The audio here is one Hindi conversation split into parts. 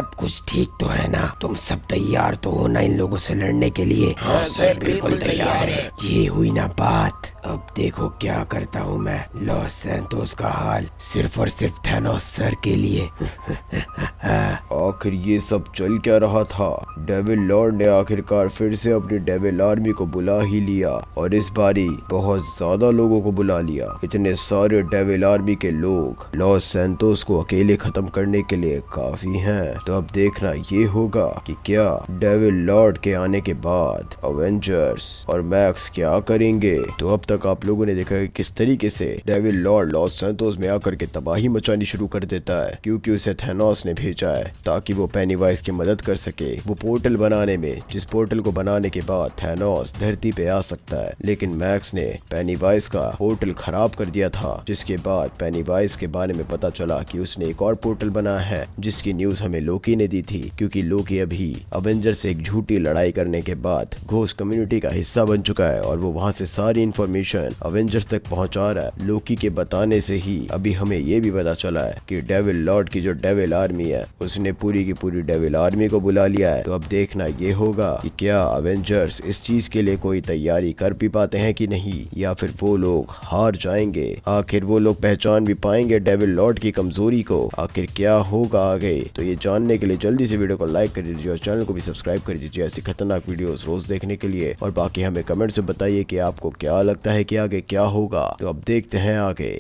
सब कुछ ठीक तो है ना? तुम सब तैयार तो हो ना इन लोगों से लड़ने के लिए? हाँ सर, बिल्कुल तैयार है। ये हुई ना बात। अब देखो क्या करता हूँ मैं लॉस सैंतोस का हाल सिर्फ और सिर्फ थैनोस सर के लिए। आखिर ये सब चल क्या रहा था? डेविल लॉर्ड ने आखिरकार फिर से अपनी डेविल आर्मी को बुला ही लिया और इस बारी बहुत ज्यादा लोगों को बुला लिया। इतने सारे डेविल आर्मी के लोग लॉस सैंतोस को अकेले खत्म करने के लिए काफी हैं। तो अब देखना ये होगा कि क्या डेविल लॉर्ड के आने के बाद अवेंजर्स और मैक्स क्या करेंगे। तो अब तक आप लोगों ने देखा कि किस तरीके से डेविल लॉर्ड लॉस सैंतोस में आकर के तबाही मचानी शुरू कर देता है, क्योंकि उसे थैनोस ने भेजा है ताकि वो पेनीवाइज की मदद कर सके वो पोर्टल बनाने में, जिस पोर्टल को बनाने के बाद थैनोस धरती पे आ सकता है। लेकिन मैक्स ने पेनीवाइज का पोर्टल खराब कर दिया था, जिसके बाद पेनीवाइज के बारे में पता चला कि उसने एक और पोर्टल बनाया है, जिसकी न्यूज हमें लोकी ने दी थी, क्योंकि लोकी अभी अवेंजर से एक झूठी लड़ाई करने के बाद घोस्ट कम्युनिटी का हिस्सा बन चुका है और वो वहाँ से सारी इन्फॉर्मेशन अवेंजर्स तक पहुँचा रहा है। लोकी के बताने से ही अभी हमें ये भी पता चला है कि डेविल लॉर्ड की जो डेविल आर्मी है उसने पूरी की पूरी डेविल आर्मी को बुला लिया है। तो अब देखना ये होगा कि क्या अवेंजर्स इस चीज के लिए कोई तैयारी कर भी पाते हैं कि नहीं, या फिर वो लोग हार जाएंगे। आखिर वो लोग पहचान भी पाएंगे डेविल लॉर्ड की कमजोरी को। आखिर क्या होगा आगे, तो ये जानने के लिए जल्दी से वीडियो को लाइक कर दीजिए और चैनल को भी सब्सक्राइब कर दीजिए ऐसी खतरनाक वीडियोस रोज देखने के लिए। और बाकी हमें कमेंट से बताइए कि आपको क्या लगता है कि आगे क्या होगा। तो अब देखते हैं आगे।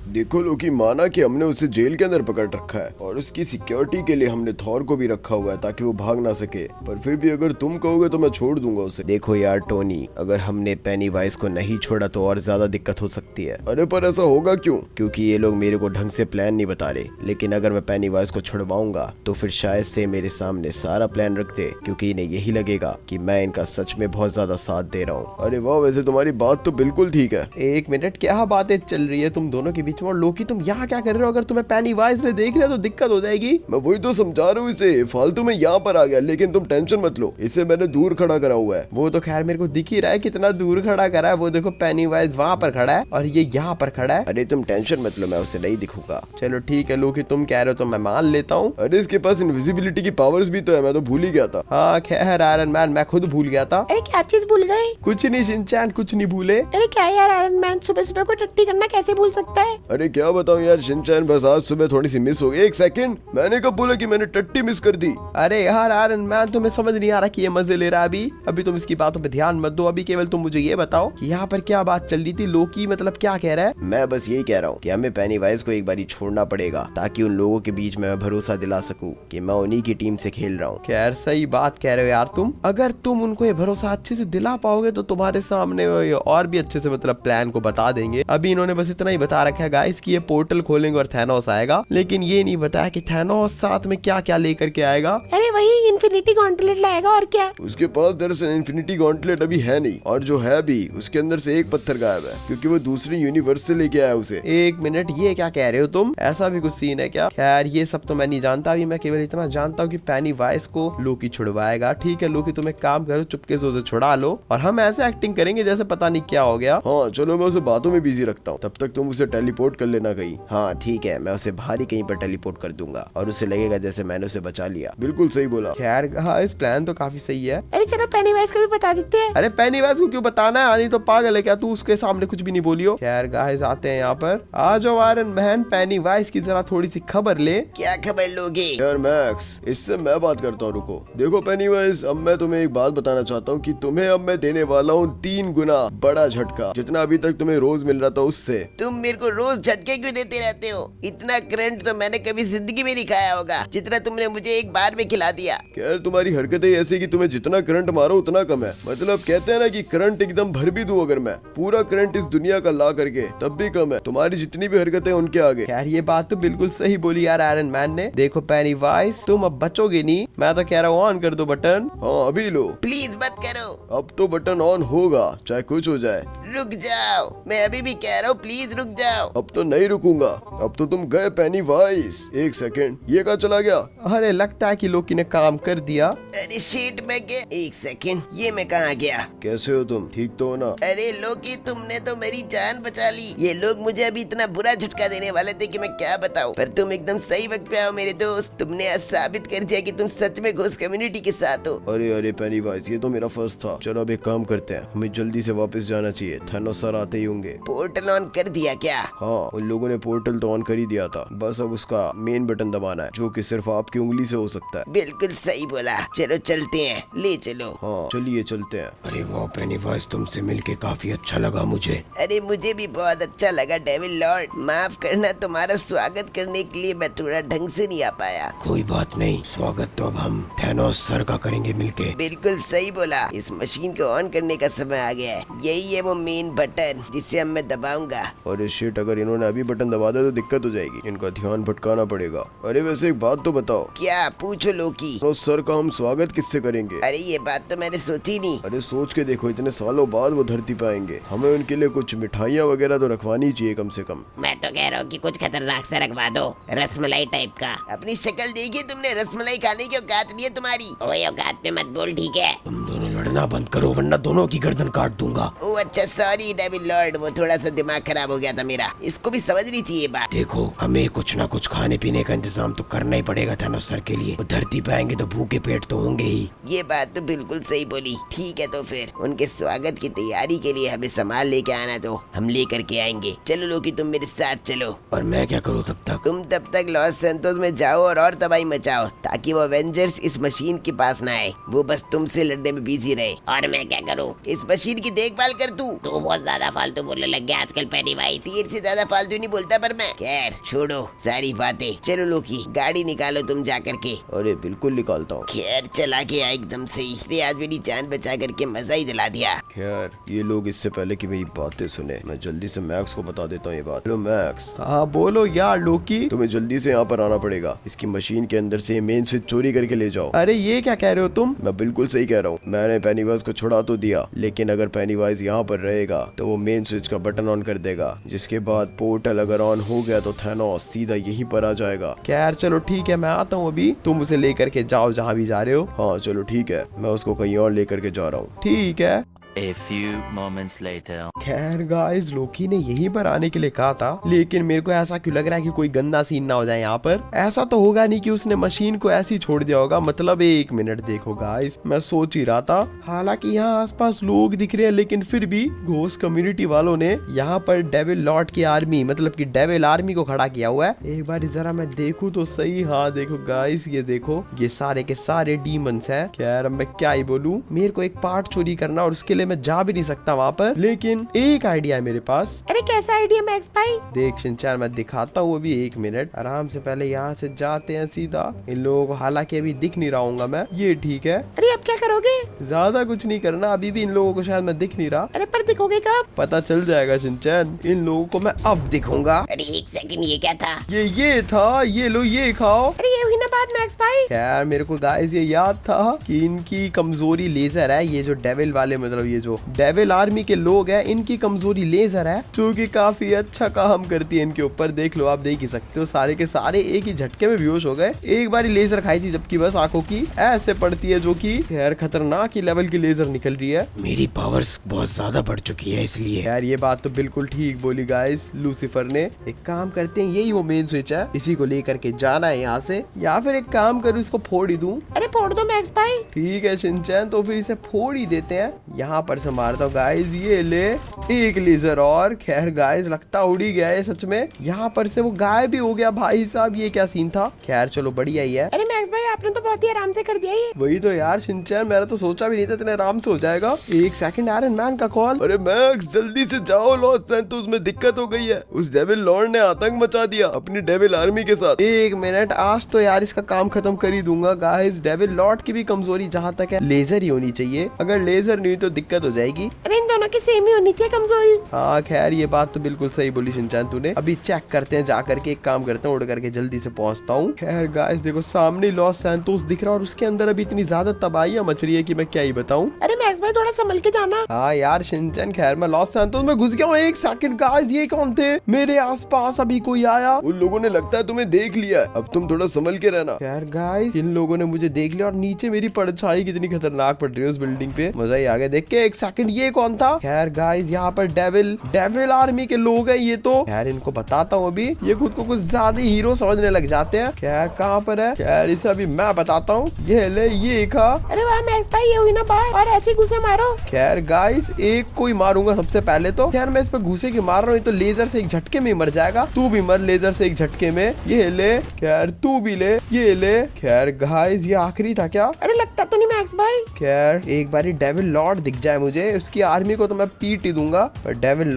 देखो लोकी, माना कि हमने उसे जेल के अंदर पकड़ रखा है और उसकी सिक्योरिटी के लिए हमने थॉर को भी रखा हुआ है ताकि वो भाग ना सके, पर फिर भी अगर तुम कहोगे तो मैं छोड़ दूंगा उसे। देखो यार टोनी, अगर हमने पेनीवाइज को नहीं छोड़ा तो और ज्यादा दिक्कत हो सकती है। अरे पर ऐसा होगा क्यों? क्योंकि ये लोग मेरे को ढंग से प्लान नहीं बता रहे, लेकिन अगर मैं पेनीवाइज को छुड़वाऊंगा तो फिर शायद से मेरे सामने सारा प्लान रख दे, क्योंकि इन्हें यही लगेगा कि मैं इनका सच में बहुत ज्यादा साथ दे रहा हूँ। अरे वाह, वैसे तुम्हारी बात तो बिल्कुल ठीक है। एक मिनट, क्या बातें चल रही है तुम दोनों के बीच में? और लोकी तुम यहाँ क्या कर रहे हो? अगर तुम्हें पेनीवाइज ने देख लिया तो दिक्कत हो जाएगी। मैं वही तो समझा रहा हूँ इसे, फालतू में यहाँ पर आ गया। लेकिन तुम टेंशन मत लो, इसे मैंने दूर खड़ा करा हुआ है। वो तो खैर मेरे को दिख ही रहा है कितना दूर खड़ा करा है। वो देखो पेनीवाइज वहाँ पर खड़ा है और ये यहाँ पर खड़ा है। अरे तुम टेंशन मत लो, मैं उसे नहीं दिखूंगा। चलो ठीक है लोकी, तुम कह रहे हो तो मैं मान लेता हूँ। अरे इसके पास इनविजिबिलिटी की पावर्स भी तो है, मैं तो भूल ही गया था। हाँ खैर आयरन मैन, मैं खुद भूल गया था। अरे क्या चीज भूल गए? कुछ नहीं शिनचैन, कुछ नहीं भूले। अरे क्या यार आयरन मैन सुबह सुबह को टट्टी करना कैसे भूल सकता है? अरे क्या बताऊं यार शिनचैन, बस आज सुबह थोड़ी सी मिस हो गई। एक सेकंड, मैंने कब बोला कि मैंने टट्टी मिस कर दी? अरे यार आयरन मैन, तुम्हें समझ नहीं आ रहा कि ये मजे ले रहा है अभी तुम इसकी बातों पे ध्यान मत दो। अभी केवल तुम मुझे ये बताओ कि यहाँ पर क्या बात चल रही थी। लोकी मतलब क्या कह रहा है? मैं बस यही कह रहा हूँ कि हमें पेनीवाइज को एक बारी छोड़ना पड़ेगा ताकि उन लोगों के बीच में मैं भरोसा दिला सकूं कि मैं उन्हीं की टीम से खेल रहा हूँ। खैर सही बात कह रहे हो यार तुम। अगर तुम उनको ये भरोसा अच्छे से दिला पाओगे तो तुम्हारे सामने और भी अच्छे से मतलब प्लान को बता देंगे। अभी इन्होंने बस इतना ही बता रखा है गाइस कि ये पोर्टल खोलेंगे और थैनोस आएगा, लेकिन ये नहीं बताया कि थैनोस साथ में क्या क्या लेकर के आएगा। अरे वही इन्फिनिटी गॉन्टलेट लाएगा और क्या। उसके पास दरअसल इन्फिनिटी गॉन्टलेट अभी है नहीं, और जो है भी उसके अंदर से एक पत्थर गायब है, क्योंकि वो दूसरी यूनिवर्स से लेके आया उसे। एक मिनट, ये क्या कह रहे हो तुम? ऐसा भी कुछ सीन है क्या? खैर ये सब तो मैं नहीं जानता। अभी मैं केवल इतना जानता हूँ कि पेनीवाइज को लोकी छुड़वाएगा। ठीक है लोकी, तुम एक काम करो, चुपके से उसे छुड़ा लो और हम ऐसे एक्टिंग करेंगे जैसे पता नहीं क्या हो गया। हाँ चलो, मैं उसे बातों में बिजी रखता हूँ, तब तक तुम उसे टेलीपोर्ट कर लेना कहीं। हाँ ठीक है, मैं उसे बाहर ही कहीं पर टेलीपोर्ट कर दूंगा और उसे लगेगा जैसे मैंने उसे बचा लिया। बिल्कुल सही बोला। खैर हाँ, इस प्लान तो काफी सही है। अरे चलो पेनीवाइज को भी बता देते हैं। अरे पेनीवाइज को क्यों बताना है? आनी तो पागल है क्या तू? उसके सामने कुछ भी नहीं बोलियो। खैर गाइस आते हैं यहाँ पर। आ जाओ आयरन मैन, पेनीवाइज की जरा थोड़ी सी खबर ले। क्या खबर लोगे? यार मैक्स, इससे मैं बात करता हूँ, रुको। देखो पेनीवाइज, अब मैं तुम्हें एक बात बताना चाहता हूँ कि तुम्हें अब मैं देने वाला हूँ 3 गुना बड़ा झटका, जितना अभी तक तुम्हें रोज मिल रहा था उससे। तुम मेरे को रोज झटके क्यों देते रहते हो? इतना करंट तो मैंने कभी जिंदगी में नहीं खाया होगा जितना तुमने मुझे एक बार में खिला दिया। खैर तुम्हारी हरकतें ऐसी कि तुम्हें जितना करंट मारो उतना कम है। मतलब कहते हैं ना कि करंट एकदम भर भी दूं अगर मैं पूरा करंट इस दुनिया का ला करके, तब भी कम है तुम्हारी जितनी भी हरकतें उनके आगे। यार ये बात तो बिल्कुल सही बोली यार आयरन मैन ने। देखो पेनीवाइज, तुम अब बचोगे नहीं। मैं तो कह रहा हूँ ऑन कर दो बटन। हाँ अभी लो। प्लीज मत करो। अब तो बटन ऑन होगा चाहे कुछ हो जाए। रुक जाओ, मैं अभी भी कह रहा हूँ प्लीज रुक जाओ। अब तो नहीं रुकूंगा, अब तो तुम गए पेनी वाइज। एक सेकेंड, ये कहाँ चला गया? अरे लगता है कि लोकी ने काम कर दिया। अरे शिट, मैं क्या, एक सेकंड, ये मैं कहाँ गया? कैसे हो तुम, ठीक तो हो ना? अरे लोकी, तुमने तो मेरी जान बचा ली। ये लोग मुझे अभी इतना बुरा झटका देने वाले थे कि मैं क्या बताऊं, पर तुम एकदम सही वक्त पे आओ मेरे दोस्त। तुमने आज साबित कर दिया कि तुम सच में घोस्ट कम्युनिटी के साथ हो। अरे पेनी वाइज, ये तो मेरा फर्स्ट था। चलो अब एक काम करते हैं, हमें जल्दी से वापस जाना चाहिए, थैनोस सर आते ही होंगे। पोर्टल ऑन कर दिया क्या? हाँ, उन लोगों ने पोर्टल तो ऑन कर ही दिया था, बस अब उसका मेन बटन दबाना है, जो कि सिर्फ आपकी उंगली से हो सकता है। बिल्कुल सही बोला, चलो चलते हैं, ले चलो। हाँ चलिए चलते हैं। अरे वाह पेनीवाइज, तुमसे मिलके काफी अच्छा लगा मुझे। अरे मुझे भी बहुत अच्छा लगा डेविल लॉर्ड, माफ करना, तुम्हारा स्वागत करने के लिए मैं थोड़ा ढंग से नहीं आ पाया। कोई बात नहीं, स्वागत तो अब हम थैनोस सर का करेंगे मिलके। बिल्कुल सही बोला, इस मशीन को ऑन करने का समय आ गया है। यही है वो मेन बटन जिसे अब मैं दबाऊंगा। अरे शिट, अगर इन्होंने अभी बटन दबा दिया तो दिक्कत हो जाएगी, इनका ध्यान भटकाना पड़ेगा। अरे वैसे एक बात तो बताओ, क्या? पूछो लोकी। तो सर का हम स्वागत किससे करेंगे? अरे ये बात तो मैंने सोची नहीं। अरे सोच के देखो, इतने सालों बाद वो धरती पे आएंगे, हमें उनके लिए कुछ मिठाइयाँ वगैरह तो रखवानी चाहिए कम से कम। मैं तो कह रहा हूँ कि कुछ खतरनाक सा रखवा दो, रसमलाई टाइप का। अपनी शक्ल देखी तुमने, रसमलाई खाने की औकात नहीं है तुम्हारी। ओए औकात पे मत बोल, ठीक है? तुम दोनों लड़ना बंद करो वरना दोनों की गर्दन काट दूंगा। ओ अच्छा, सॉरी डेविल लॉर्ड, वो थोड़ा सा दिमाग खराब हो गया था मेरा, इसको भी समझनी थी ये बात। देखो, हमें कुछ ना कुछ खाने पीने का इंतजाम तो करना ही पड़ेगा थैनोस सर के लिए। वो धरती पे आएंगे तो भूखे पेट तो होंगे ही। ये बात तो बिल्कुल सही बोली। ठीक है, तो फिर उनके स्वागत की तैयारी के लिए हमें सामान लेके आना, तो हम लेकर के आएंगे। चलो लोकी, तुम मेरे साथ चलो। और मैं क्या करूँ तब तक? तुम तब तक लॉस सैंटोस में जाओ और तबाही मचाओ, ताकि वो एवेंजर्स इस मशीन के पास ना आए। वो बस तुमसे लड़ने में बिजी रहे। और मैं क्या करूँ? इस मशीन की देखभाल कर तू। तू बहुत ज्यादा फालतू बोलने लग गया आजकल पेनीवाइज। तीर से ज्यादा फालतू नहीं बोलता, पर मैं खैर छोड़ो सारी बातें। चलो लोकी, गाड़ी निकालो तुम जा करके। अरे बिल्कुल निकालता हूँ। खैर चला के आया एकदम से ही, इसने आज मेरी जान बचा करके मजा ही दिला दिया। खैर ये लोग इससे पहले कि मेरी बातें सुने, मैं जल्दी से मैक्स को बता देता हूँ ये बात। Hello max. हाँ बोलो यार लोकी। तुम्हें जल्दी से यहाँ पर आना पड़ेगा, इसकी मशीन के अंदर से मेन स्विच चोरी करके ले जाओ। अरे ये क्या कह रहे हो तुम? मैं बिल्कुल सही कह रहा हूँ, मैंने पेनीवाइज को छुड़ा तो दिया, लेकिन अगर पेनीवाइज यहाँ पर रहेगा तो वो मेन स्विच का बटन ऑन कर देगा, जिसके बाद पोर्टल अगर ऑन हो गया तो थैनोस सीधा यहीं पर आ जाएगा। खैर चलो ठीक है, मैं आता हूँ अभी, तुम उसे लेकर के जाओ जहाँ भी जा रहे हो। हाँ चलो ठीक है, मैं उसको कहीं और लेकर के जा रहा हूँ। ठीक है। A few moments later. खैर गाइस, लोकी ने यहीं पर आने के लिए कहा था, लेकिन मेरे को ऐसा क्यों लग रहा है कि कोई गंदा सीन ना हो जाए यहाँ पर। ऐसा तो होगा नहीं कि उसने मशीन को ऐसे ही छोड़ दिया होगा। मतलब एक मिनट देखो गाइस, मैं सोच ही रहा था, हालांकि यहाँ आसपास लोग दिख रहे हैं, लेकिन फिर भी घोस्ट कम्युनिटी वालों ने यहाँ पर डेविल लॉर्ड की आर्मी, मतलब की डेविल आर्मी को खड़ा किया हुआ है। एक बार जरा मैं देखूं तो सही। हाँ देखो गाइस, ये देखो, ये सारे के सारे डीमंस है। खैर अब मैं क्या ही बोलूं, मेरे को एक पार्ट चोरी करना और उसके लिए मैं जा भी नहीं सकता वहाँ पर, लेकिन एक आइडिया है मेरे पास। अरे कैसा आइडिया मैक्स भाई? देख शिनचैन, मैं दिखाता हूँ अभी, एक मिनट आराम से। पहले यहाँ से जाते हैं सीधा। इन लोगों को हालांकि अभी दिख नहीं रहा हूँ मैं, ये ठीक है। अरे अब क्या करोगे? ज्यादा कुछ नहीं करना, अभी भी इन लोगों को शायद मैं दिख नहीं रहा। अरे पर दिखोगे कब? पता चल जाएगा शिनचैन, इन लोगों को मैं अब दिखूंगा। अरे एक सेकंड, ये क्या था? ये था, ये लो, ये खाओ। अरे ये हुई ना बात मैक्स भाई। खैर मेरे को गाइस ये याद था कि इनकी कमजोरी लेजर है। ये जो डेविल वाले, मतलब ये जो डेविल आर्मी के लोग हैं, इनकी कमजोरी लेजर है, जो कि काफी अच्छा काम करती है इनके ऊपर। देख लो, आप देख ही सकते हो, सारे के सारे एक ही झटके में बेहोश हो गए। एक बार लेजर खाई थी, जबकि बस आंखों की ऐसे पड़ती है, जो कि खैर खतरनाक ही लेवल की लेजर निकल रही है। मेरी पावर्स बहुत ज्यादा बढ़ चुकी है इसलिए। यार ये बात तो बिल्कुल ठीक बोली गाइस लूसीफर ने। एक काम करते हैं, यही वो मेन स्विच है, इसी को लेकर के जाना है यहाँ से, या फिर एक काम करूँ, इसको फोड़ ही दूं। अरे फोड़ दो मैक्स भाई। ठीक है शिनचैन, तो फिर इसे फोड़ ही देते हैं। यहाँ पर से मारता हूँ गाइस, ये ले एक लेजर और। खैर गाइस, लगता उड़ ही गया है सच में। यहाँ पर से वो गायब भी हो गया। भाई साहब ये क्या सीन था। खैर चलो बढ़िया ही है। अरे मैक्स भाई, आपने तो बहुत ही आराम से कर दिया ये। वही तो यार शिनचैन, मैंने तो सोचा भी नहीं था इतने आराम से हो जाएगा। एक सेकंड, आयरन मैन का कॉल। अरे मैक्स जल्दी से जाओ, लॉस सैंटोस में दिक्कत हो गई है। उस डेविल लॉर्ड ने आतंक मचा दिया अपनी डेविल आर्मी के साथ। एक मिनट, आज तो यार इसका काम खत्म कर ही दूंगा गाइस। डेविल लॉर्ड की भी कमजोरी जहाँ तक है लेजर ही होनी चाहिए, अगर लेजर नहीं तो दिक्कत हो जाएगी। अरे इन दोनों की सेम ही होनी चाहिए कमजोरी। हाँ खैर ये बात तो बिल्कुल सही बोली शिनचैन तूने। अभी चेक करते हैं जा करके, एक काम करते हैं, उड़ करके जल्दी से पहुंचता हूँ। खैर गाइस देखो, सामने लॉस सैंटोस दिख रहा है और उसके अंदर अभी इतनी ज्यादा तबाहियां मच रही है कि मैं क्या ही बताऊं। अरे मैक्स भाई थोड़ा संभल के जाना। हाँ यार शिनचैन, खैर मैं लॉस सैंटोस में घुस गया हूँ। एक सेकंड गाइस, ये कौन थे? मेरे आसपास अभी कोई आया? उन लोगों ने लगता है तुम्हें देख लिया है, अब तुम थोड़ा संभल के रहना। खैर गाइस, इन लोगों ने मुझे देख लिया और नीचे मेरी परछाई कितनी खतरनाक पड़ रही है उस बिल्डिंग पे, मजा ही आ गया देख के। एक सेकंड, ये कौन था? खैर गाइस, यहाँ पर डेविल आर्मी के लोग हैं ये तो। खैर इनको बताता हूँ अभी, ये खुद को कुछ ज्यादा हीरो समझने लग जाते हैं। खैर कहाँ पर है? खैर इसे अभी मैं बताता हूँ। ये ले, ये खा। अरे वाह मैक्स भाई, ये हुई ना बात, और ऐसे घुसे मारो। खैर गाइस, एक को ही मारूंगा सबसे पहले तो। खैर मैं इस पे घुसे की मार रहा हूँ, तो लेजर से एक झटके में ही मर जाएगा। तू भी मर लेजर से एक झटके में। ये ले, खैर तू भी ले, ये ले। खैर गाइस, ये आखिरी था क्या? अरे लगता तो नहीं मैक्स भाई। खैर एक बारी डेविल लॉर्ड दिख जाए मुझे, उसकी आर्मी को तो मैं पीट ही दूंगा, पर डेविल